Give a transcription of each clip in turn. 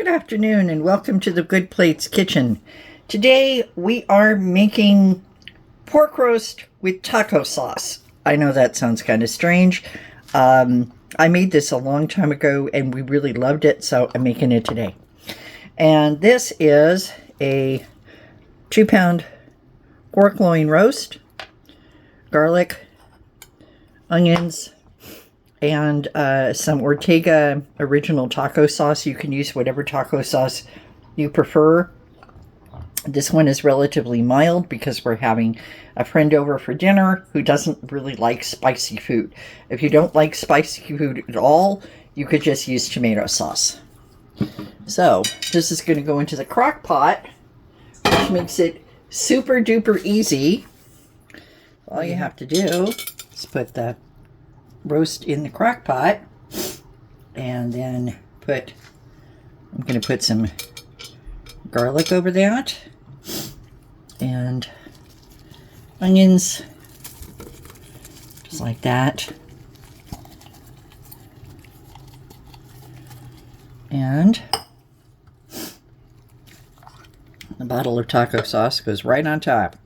Good afternoon and welcome to the Good Plates Kitchen. Today we are making pork roast with taco sauce. I know that sounds kind of strange. I made this a long time ago and we really loved it, so I'm making it today. And this is a 2-pound pork loin roast, garlic, onions, and some Ortega original taco sauce. You can use whatever taco sauce you prefer. This one is relatively mild because we're having a friend over for dinner who doesn't really like spicy food. If you don't like spicy food at all, you could just use tomato sauce. So this is going to go into the crock pot, which makes it super duper easy. All you have to do is put the roast in the crock pot, and then I'm going to put some garlic over that and onions, just like that, and the bottle of taco sauce goes right on top.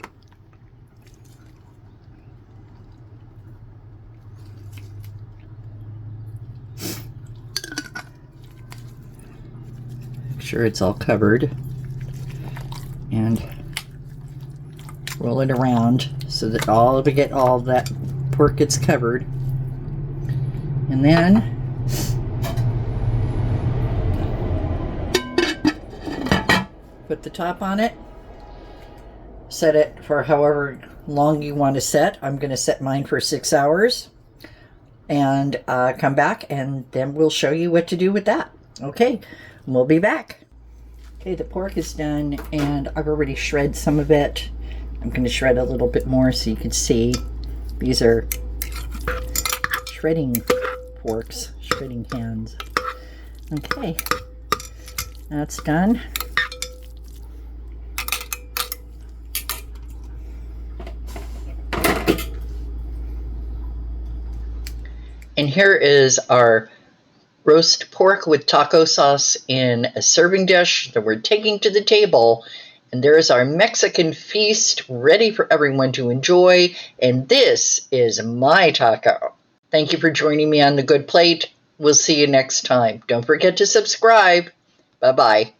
Sure it's all covered, and roll it around so that all that pork gets covered, and then put the top on it, set it for however long you want to set. I'm going to set mine for 6 hours, and come back and then we'll show you what to do with that. Okay, we'll be back. Okay, the pork is done and I've already shredded some of it. I'm going to shred a little bit more so you can see. These are shredding forks, shredding hands. Okay, that's done. And here is our roast pork with taco sauce in a serving dish that we're taking to the table. And there's our Mexican feast ready for everyone to enjoy. And this is my taco. Thank you for joining me on The Good Plate. We'll see you next time. Don't forget to subscribe. Bye-bye.